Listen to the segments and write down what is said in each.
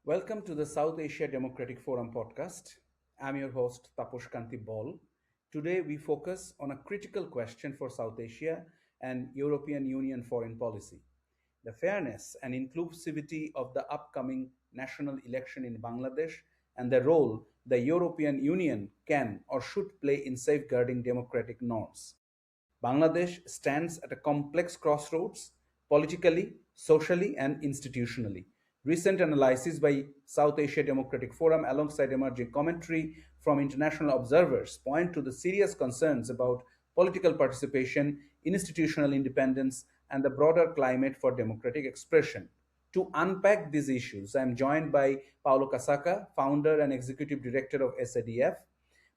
Welcome to the South Asia Democratic Forum podcast. I'm your host, Tapas Kanti Baul. Today, we focus on a critical question for South Asia and European Union foreign policy: the fairness and inclusivity of the upcoming national election in Bangladesh and the role the European Union can or should play in safeguarding democratic norms. Bangladesh stands at a complex crossroads politically, socially, and institutionally. Recent analyses by South Asia Democratic Forum, alongside emerging commentary from international observers, point to the serious concerns about political participation, institutional independence, and the broader climate for democratic expression. To unpack these issues, I am joined by Paulo Casaca, founder and executive director of SADF.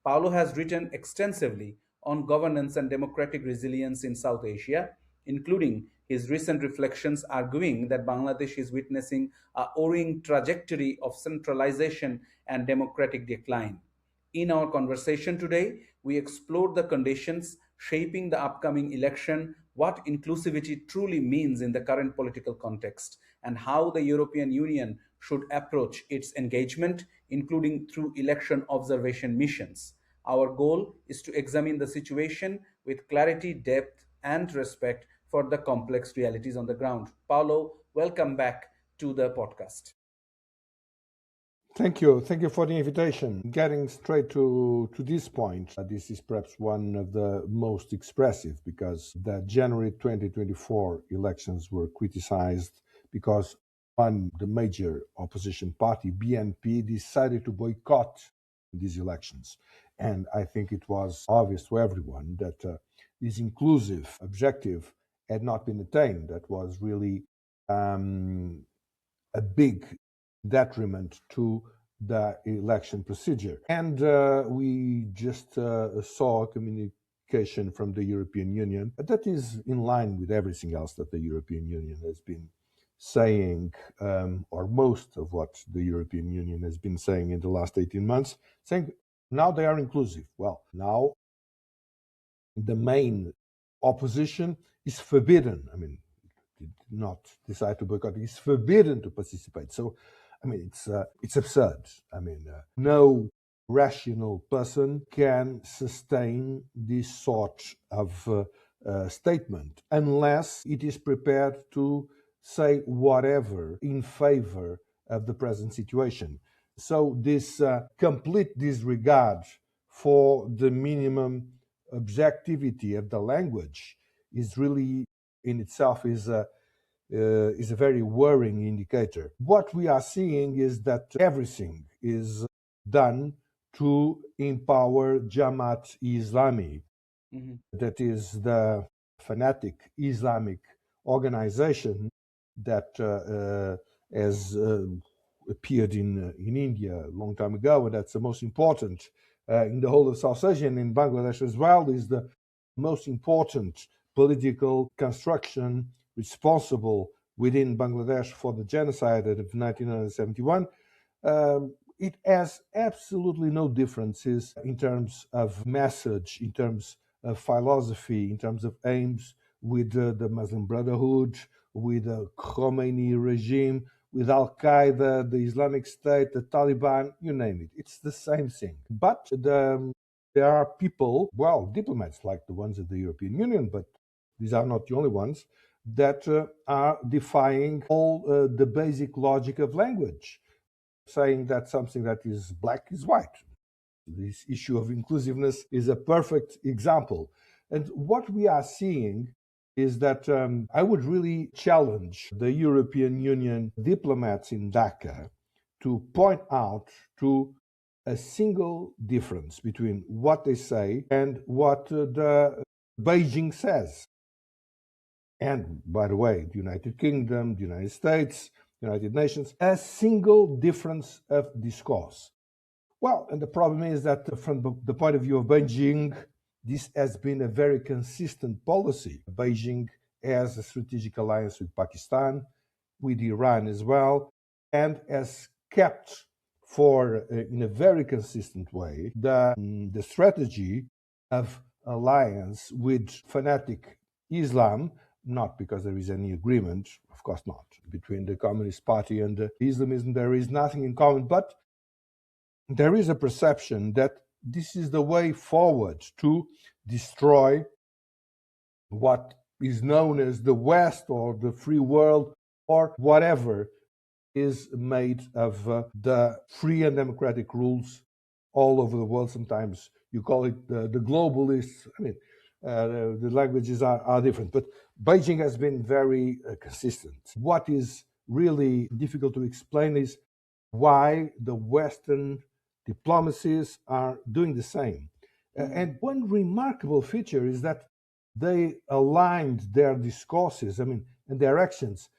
Paulo has written extensively on governance and democratic resilience in South Asia, including his recent reflections arguing that Bangladesh is witnessing a worrying trajectory of centralization and democratic decline. In our conversation today, we explored the conditions shaping the upcoming election, what inclusivity truly means in the current political context, and how the European Union should approach its engagement, including through election observation missions. Our goal is to examine the situation with clarity, depth, and respect for the complex realities on the ground. Paulo, welcome back to the podcast. Thank you. Thank you for the invitation. Getting straight to this point, this is perhaps one of the most expressive because the January 2024 elections were criticized because the major opposition party, BNP, decided to boycott these elections. And I think it was obvious to everyone that this inclusive objective had not been attained. That was really a big detriment to the election procedure. And we just saw a communication from the European Union that is in line with everything else that the European Union has been saying, or most of what the European Union has been saying in the last 18 months, saying now they are inclusive. Well, now the main opposition is forbidden. I mean, did not decide to boycott. It's forbidden to participate. So, I mean, it's absurd. I mean, no rational person can sustain this sort of statement unless it is prepared to say whatever in favor of the present situation. So this complete disregard for the minimum objectivity of the language is really in itself is a very worrying indicator. What we are seeing is that everything is done to empower Jamaat-e-Islami, that is the fanatic Islamic organization that has appeared in India a long time ago, and that's the most important in the whole of South Asia, and in Bangladesh as well, is the most important political construction responsible within Bangladesh for the genocide of 1971. It has absolutely no differences in terms of message, in terms of philosophy, in terms of aims with the Muslim Brotherhood, with the Khomeini regime, with Al Qaeda, the Islamic State, the Taliban, you name it. It's the same thing. But there are people, well, diplomats like the ones of the European Union, but these are not the only ones, that are defying all the basic logic of language, saying that something that is black is white. This issue of inclusiveness is a perfect example. And what we are seeing is that I would really challenge the European Union diplomats in Dhaka to point out to a single difference between what they say and what the Beijing says. And by the way, the United Kingdom, the United States, United Nations, a single difference of discourse. Well, and the problem is that from the point of view of Beijing, this has been a very consistent policy. Beijing has a strategic alliance with Pakistan, with Iran as well, and has kept in a very consistent way, the strategy of alliance with fanatic Islam, not because there is any agreement, of course not, between the Communist Party and Islamism. There is nothing in common, but there is a perception that this is the way forward to destroy what is known as the West or the free world or whatever is made of the free and democratic rules all over the world. Sometimes you call it the globalists. I mean, the languages are different, but Beijing has been very consistent. What is really difficult to explain is why the Western diplomacies are doing the same. And one remarkable feature is that they aligned their discourses, I mean, and their actions,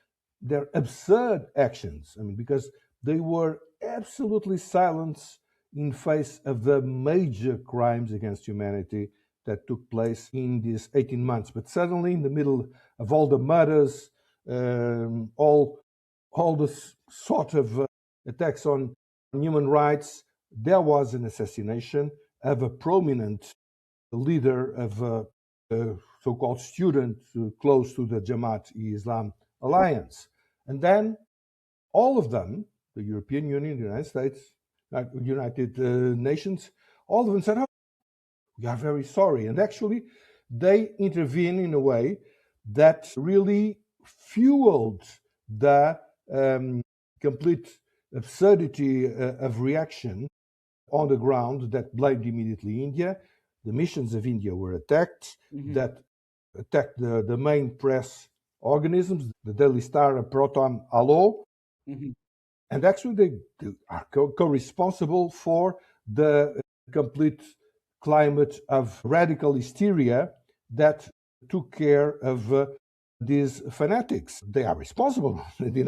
their absurd actions, I mean, because they were absolutely silent in face of the major crimes against humanity that took place in these 18 months. But suddenly, in the middle of all the murders, all the sort of attacks on human rights, there was an assassination of a prominent leader of a so-called student close to the Jamaat-e-Islam alliance. And then all of them, the European Union, the United States, United Nations, all of them said, oh, we are very sorry. And actually, they intervene in a way that really fueled the complete absurdity of reaction on the ground that blamed immediately India. The missions of India were attacked, that attacked the main press organisms, the Daily Star and Proton Allo. And actually, they are co-responsible for the complete climate of radical hysteria that took care of these fanatics. They are responsible. They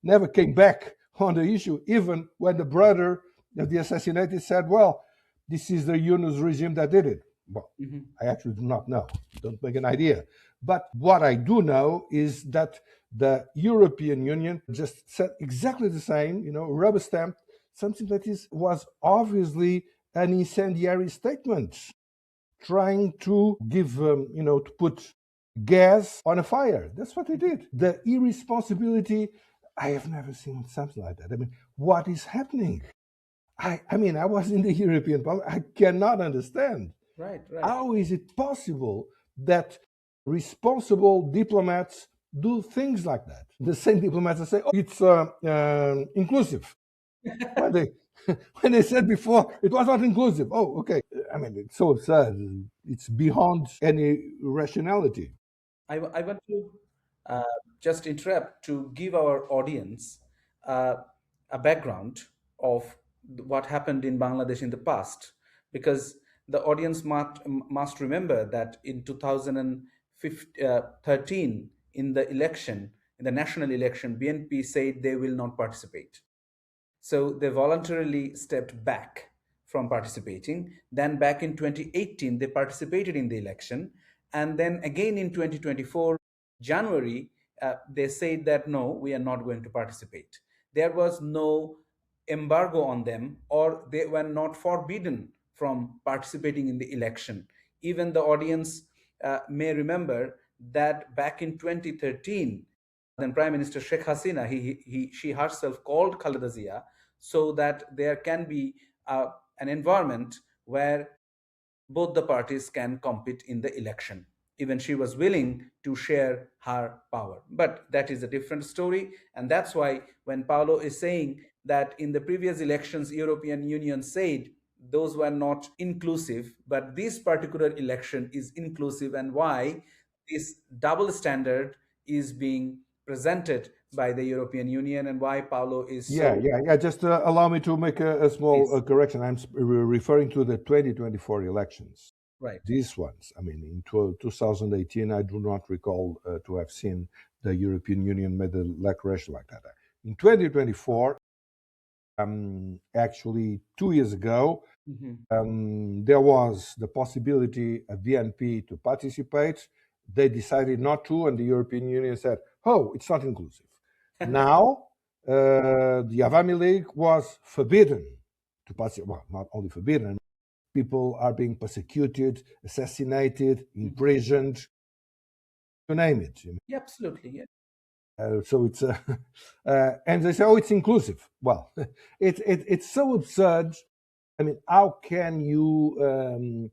never came back on the issue, even when the brother of the assassinated said, well, this is the Yunus regime that did it. Well, I actually do not know. Don't make an idea. But what I do know is that the European Union just said exactly the same, rubber stamped something that was obviously an incendiary statement, trying to give, to put gas on a fire. That's what they did. The irresponsibility, I have never seen something like that. I mean, what is happening? I was in the European Parliament. I cannot understand. Right. How is it possible that responsible diplomats do things like that? The same diplomats that say, oh, it's inclusive. when they said before it was not inclusive. Oh, okay. I mean, it's so absurd. It's beyond any rationality. I want to just interrupt to give our audience uh, a background of what happened in Bangladesh in the past, because the audience must remember that in 2013, in the election, in the national election, BNP said they will not participate. So they voluntarily stepped back from participating. Then back in 2018, they participated in the election. And then again in 2024, January, they said that no, we are not going to participate. There was no embargo on them, or they were not forbidden from participating in the election. Even the audience may remember that back in 2013, then Prime Minister Sheikh Hasina, she herself called Khaleda Zia so that there can be an environment where both the parties can compete in the election. Even she was willing to share her power. But that is a different story. And that's why when Paulo is saying that in the previous elections, European Union said those were not inclusive, but this particular election is inclusive, and why this double standard is being presented by the European Union, and why Paulo is Yeah, so. yeah. Just allow me to make a small Please. correction. I'm referring to the 2024 elections. Right. These ones. I mean, in 2018, I do not recall to have seen the European Union made a declaration like that. In 2024, actually 2 years ago, there was the possibility of BNP to participate. They decided not to, and the European Union said, oh, it's not inclusive. Now, the Awami League was forbidden to participate. Well, not only forbidden, people are being persecuted, assassinated, imprisoned. you name it. Yeah, absolutely. Yeah. So it's and they say, oh, it's inclusive. Well, it's so absurd. I mean, how can you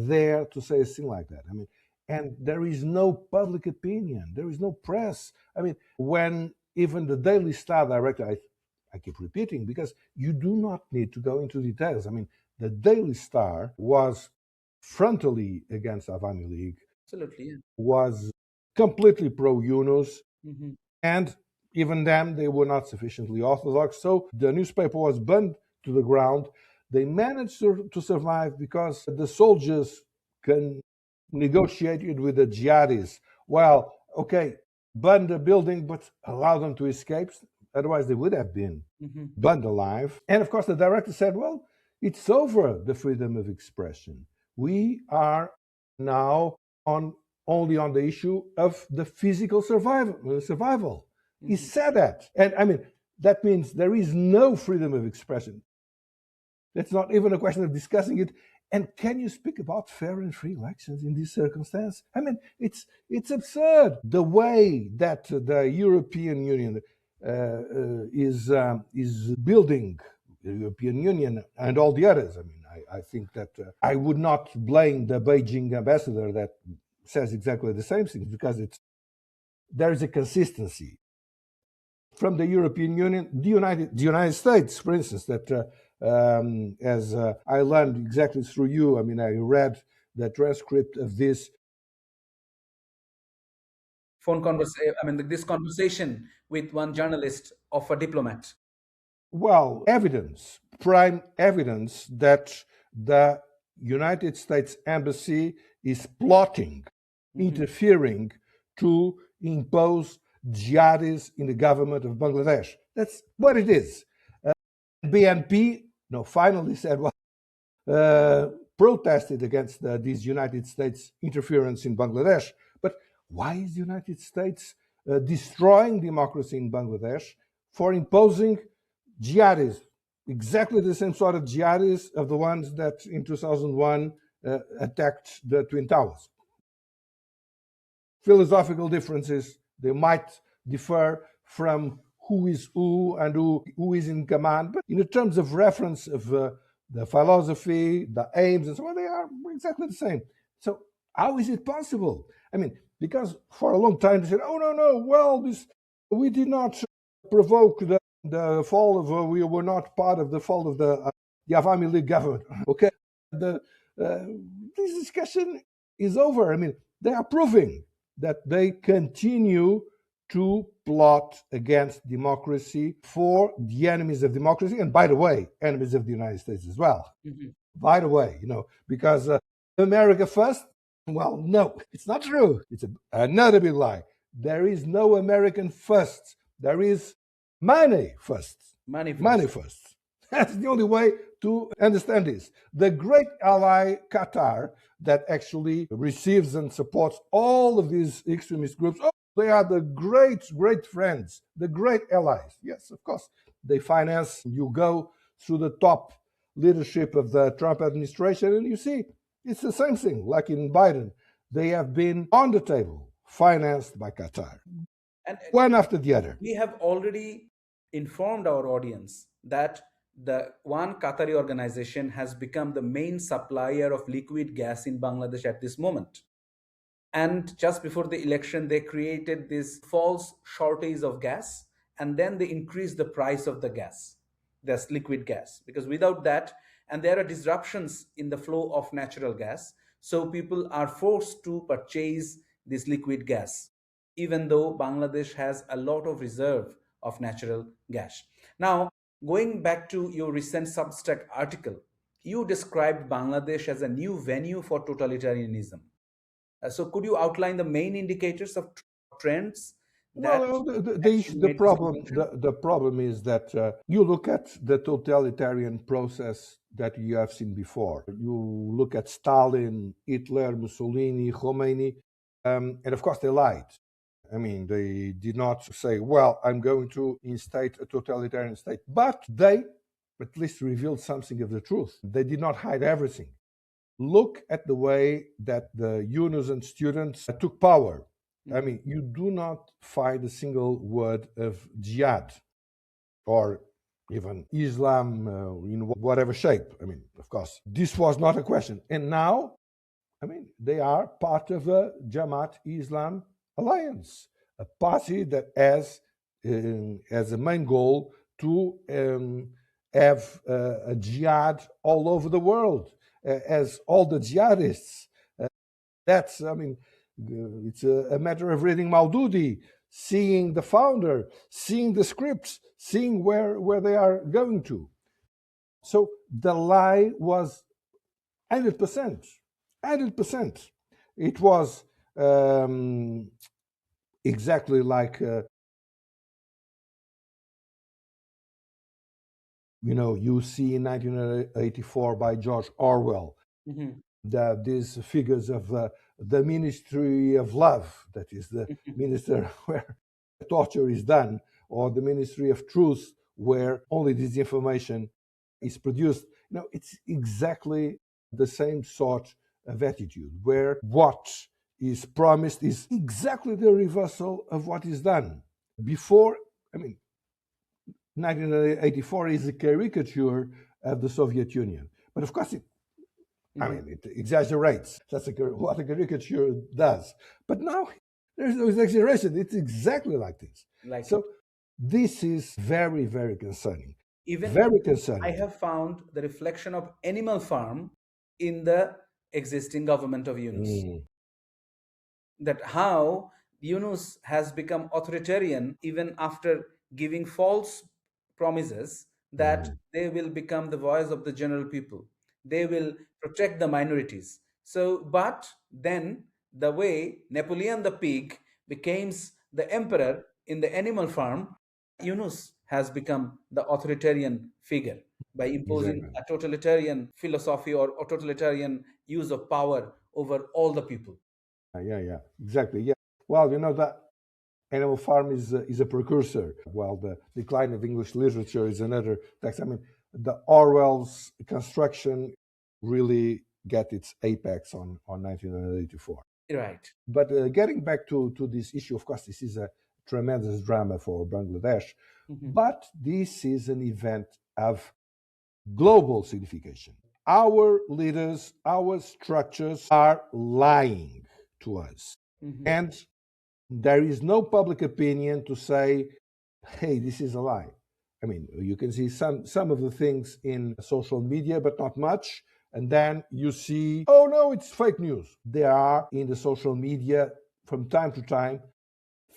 dare to say a thing like that? I mean, and there is no public opinion, there is no press. I mean, when even the Daily Star director, I keep repeating because you do not need to go into details. I mean, the Daily Star was frontally against Awami League, Absolutely. Yeah. was completely pro Yunus, Hmm. and even then they were not sufficiently orthodox. So the newspaper was burned to the ground. They managed to survive because the soldiers can negotiated with the jihadis. Well, okay, burn the building, but allow them to escape. Otherwise, they would have been Hmm. burned alive. And of course, the director said, well, it's over the freedom of expression. We are now on only on the issue of the physical survival. He Hmm. said that. And I mean, that means there is no freedom of expression. That's not even a question of discussing it. And can you speak about fair and free elections in this circumstance? I mean, it's absurd the way that the European Union is building the European Union and all the others. I mean, I think that I would not blame the Beijing ambassador that says exactly the same thing because there is a consistency from the European Union, the United States, for instance, that as I learned exactly through you. I mean, I read the transcript of this. Phone conversation. I mean, this conversation with one journalist of a diplomat. Well, evidence, prime evidence that the United States Embassy is plotting, Hmm. interfering to impose jihadis in the government of Bangladesh. That's what it is. BNP, no, finally said, well, protested against this United States interference in Bangladesh. But why is the United States destroying democracy in Bangladesh for imposing jihadis, exactly the same sort of jihadis of the ones that in 2001 attacked the Twin Towers? Philosophical differences, they might differ from who is who and who is in command, but in terms of reference of the philosophy, the aims, and so on, they are exactly the same. So how is it possible? I mean, because for a long time they said, "Oh no, well, this we did not provoke the fall of we were not part of the fall of the Awami League government." Okay, the this discussion is over. I mean, they are proving that they continue to plot against democracy for the enemies of democracy, and by the way, enemies of the United States as well. Hmm. By the way, because America first. Well, no, it's not true. It's another big lie. There is no American first. There is money first. Money Money first. first. That's the only way to understand this. The great ally Qatar that actually receives and supports all of these extremist groups. Oh, they are the great friends, the great allies. Yes, of course. They finance, you go through the top leadership of the Trump administration, and you see it's the same thing, like in Biden. They have been on the table, financed by Qatar, And one after the other. we have already informed our audience that the one Qatari organization has become the main supplier of liquid gas in Bangladesh at this moment. And just before the election, they created this false shortage of gas, and then they increased the price of the gas, this liquid gas, because without that, and there are disruptions in the flow of natural gas, so people are forced to purchase this liquid gas, even though Bangladesh has a lot of reserve of natural gas. Now, going back to your recent Substack article, you described Bangladesh as a new venue for totalitarianism. So could you outline the main indicators of trends Well, that actually the made this problem conjunction? the problem is that you look at the totalitarian process that you have seen before. You look at Stalin, Hitler, Mussolini, Khomeini, and of course they lied. I mean, they did not say, "Well, I'm going to instate a totalitarian state," but they at least revealed something of the truth. They did not hide everything. Look at the way that the Yunus and students took power. I mean, you do not find a single word of jihad or even Islam in whatever shape. I mean, of course, this was not a question. And now, I mean, they are part of the Jamaat Islam alliance, a party that has as a main goal to have a jihad all over the world, as all the jihadists. That's, I mean, it's a matter of reading Maududi, seeing the founder, seeing the scripts, seeing where they are going to. So the lie was 100%. 100%. It was exactly like, you see in 1984 by George Orwell, these figures of the Ministry of Love, that is the minister where torture is done, or the Ministry of Truth, where only disinformation is produced. It's exactly the same sort of attitude, where what is promised is exactly the reversal of what is done. Before, I mean, 1984 is a caricature of the Soviet Union. But of course, it exaggerates. That's what a caricature does. But now there's no exaggeration. It's exactly like this. This is very, very concerning. Even very concerning. I have found the reflection of Animal Farm in the existing government of Yunus. That how Yunus has become authoritarian even after giving false promises that they will become the voice of the general people. They will protect the minorities. So, but then the way Napoleon the pig becomes the emperor in the Animal Farm, Yunus has become the authoritarian figure by imposing a totalitarian philosophy or a totalitarian use of power over all the people. Yeah, exactly. Yeah. Well, that Animal Farm is a precursor, while the decline of English literature is another text. I mean, the Orwell's construction really get its apex on 1984. Right. But getting back to this issue, of course, this is a tremendous drama for Bangladesh, but this is an event of global signification. Our leaders, our structures are lying to us. And there is no public opinion to say, hey, this is a lie. I mean, you can see some of the things in social media, but not much. And then you see, oh no, it's fake news. There are in the social media from time to time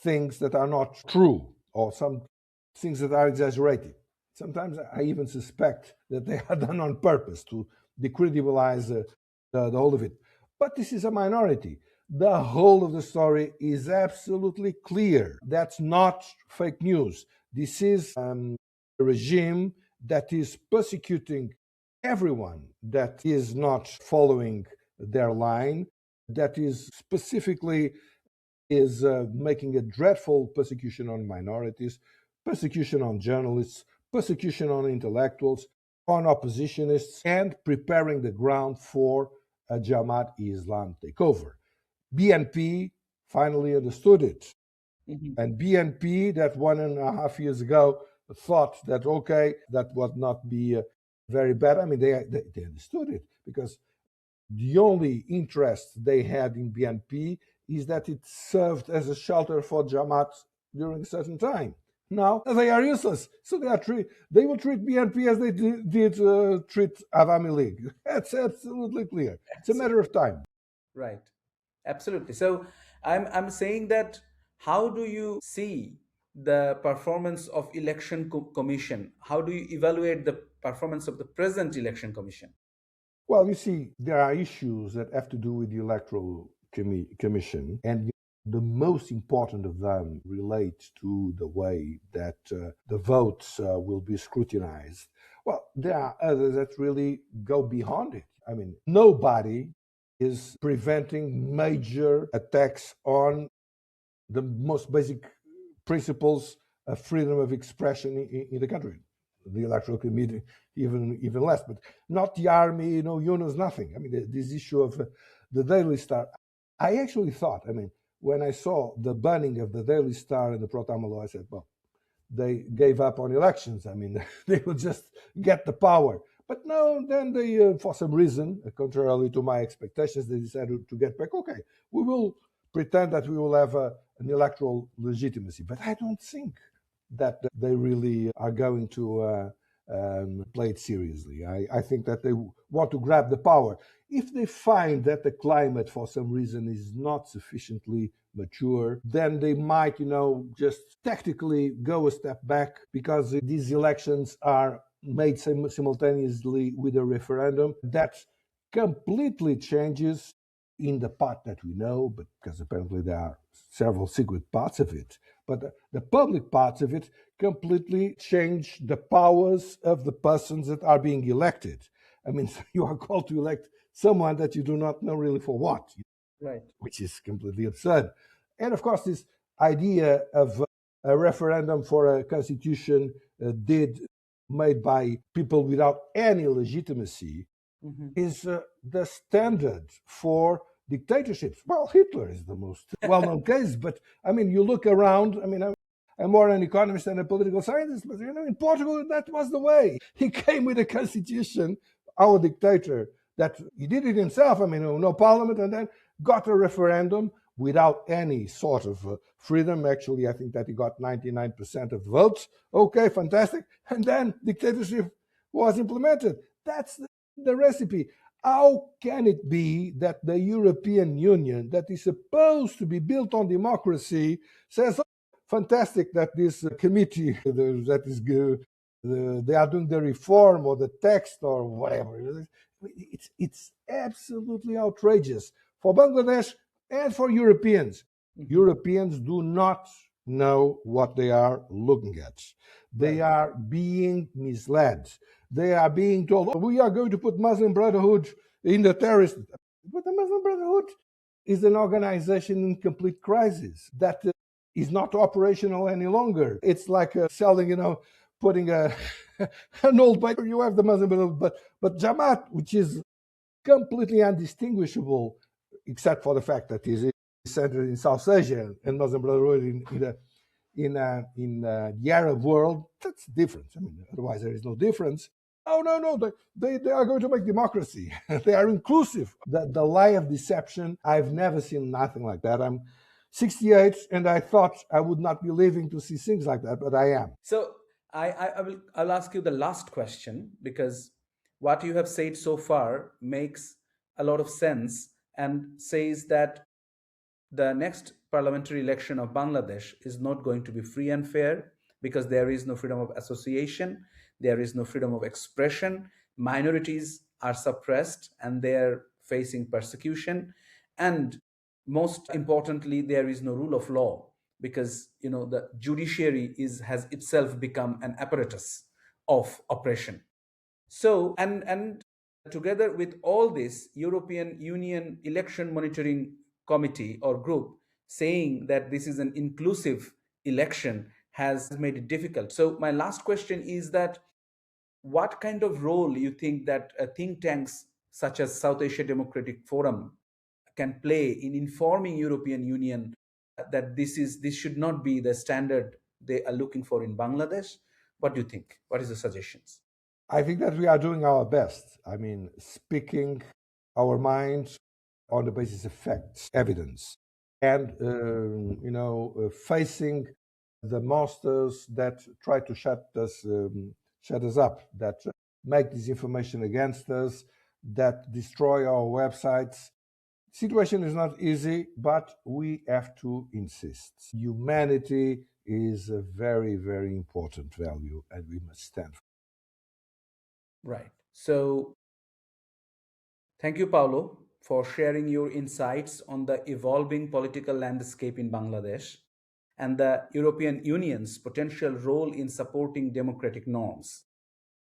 things that are not true, or some things that are exaggerated. Sometimes I even suspect that they are done on purpose to decredibilize the whole of it. But this is a minority. The whole of the story is absolutely clear. That's not fake news. This is a regime that is persecuting everyone that is not following their line, that is specifically is making a dreadful persecution on minorities, persecution on journalists, persecution on intellectuals, on oppositionists, and preparing the ground for a Jamaat Islam takeover. BNP finally understood it. And BNP, that 1.5 years ago, thought that, okay, that would not be very bad. I mean, they understood it, because the only interest they had in BNP is that it served as a shelter for Jamaat during a certain time. Now they are useless, so they will treat BNP as they did treat Awami League. That's absolutely clear. It's a matter of time. Right. Absolutely. So I'm saying that how do you see the performance of election commission? How do you evaluate the performance of the present election commission? Well, you see, there are issues that have to do with the electoral commission, and the most important of them relate to the way that the votes will be scrutinized. Well, there are others that really go beyond it. I mean, nobody is preventing major attacks on the most basic principles of freedom of expression in the country. The electoral committee, even less, but not the army, Yunus, nothing. I mean, this issue of the Daily Star. I actually thought, I mean, when I saw the banning of the Daily Star and the Pro Tamalo, I said, well, they gave up on elections. I mean, they will just get the power. But no, then they, for some reason, contrarily to my expectations, they decided to get back. Okay, we will pretend that we will have an electoral legitimacy. But I don't think that they really are going to play it seriously. I think that they want to grab the power. If they find that the climate, for some reason, is not sufficiently mature, then they might, just tactically go a step back, because these elections are made simultaneously with a referendum that completely changes in the part that we know, but because apparently there are several secret parts of it. But the public parts of it completely change the powers of the persons that are being elected. I mean, you are called to elect someone that you do not know really for what, Right. which is completely absurd. And of course, this idea of a referendum for a constitution made by people without any legitimacy is the standard for dictatorships. Well, Hitler is the most well-known case, but I mean, you look around. I mean, I'm more an economist than a political scientist, but in Portugal, that was the way. He came with a constitution, our dictator, that he did it himself. I mean, no parliament, and then got a referendum without any sort of freedom. Actually, I think that he got 99% of votes. Okay, fantastic. And then dictatorship was implemented. That's the recipe. How can it be that the European Union, that is supposed to be built on democracy, says, oh, fantastic that this committee that is they are doing the reform or the text or whatever. It's absolutely outrageous for Bangladesh and for Europeans. Europeans do not know what they are looking at. They are being misled. They are being told, we are going to put Muslim Brotherhood in the terrorist. But the Muslim Brotherhood is an organization in complete crisis that is not operational any longer. It's like selling, putting an old bike. You have the Muslim Brotherhood, but Jamaat, which is completely undistinguishable, except for the fact that it is centered in South Asia, and Muslim Brotherhood in the Arab world, that's different. I mean, otherwise there is no difference. Oh, no, they are going to make democracy. They are inclusive. The lie of deception, I've never seen nothing like that. I'm 68, and I thought I would not be living to see things like that, but I am. So I'll ask you the last question, because what you have said so far makes a lot of sense and says that the next parliamentary election of Bangladesh is not going to be free and fair, because there is no freedom of association, there is no freedom of expression, minorities are suppressed and they're facing persecution, and most importantly, there is no rule of law, because the judiciary has itself become an apparatus of oppression. So, and together with all this, European Union election monitoring committee or group saying that this is an inclusive election has made it difficult. So my last question is that what kind of role you think that think tanks such as South Asia Democratic Forum can play in informing European Union that this should not be the standard they are looking for in Bangladesh? What do you think? What is the suggestions? I think that we are doing our best. I mean, speaking our minds on the basis of facts, evidence, and facing the monsters that try to shut us up, that make disinformation against us, that destroy our websites. Situation is not easy, but we have to insist. Humanity is a very, very important value, and we must stand for it. Right. So thank you, Paulo, for sharing your insights on the evolving political landscape in Bangladesh and the European Union's potential role in supporting democratic norms.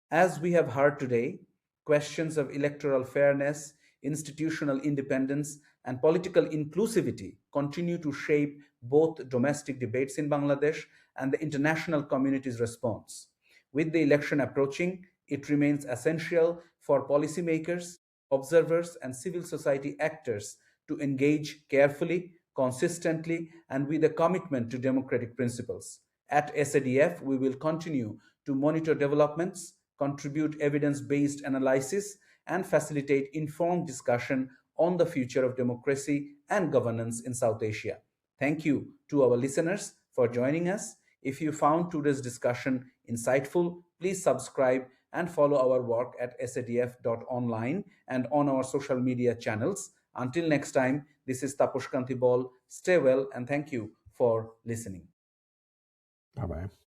As we have heard today, questions of electoral fairness, institutional independence, and political inclusivity continue to shape both domestic debates in Bangladesh and the international community's response. With the election approaching, it remains essential for policymakers, observers, and civil society actors to engage carefully, consistently, and with a commitment to democratic principles. At SADF, we will continue to monitor developments, contribute evidence based analysis, and facilitate informed discussion on the future of democracy and governance in South Asia. Thank you to our listeners for joining us. If you found today's discussion insightful, please subscribe and follow our work at sadf.online and on our social media channels. Until next time, this is Tapas Kanti Baul. Stay well and thank you for listening. Bye bye.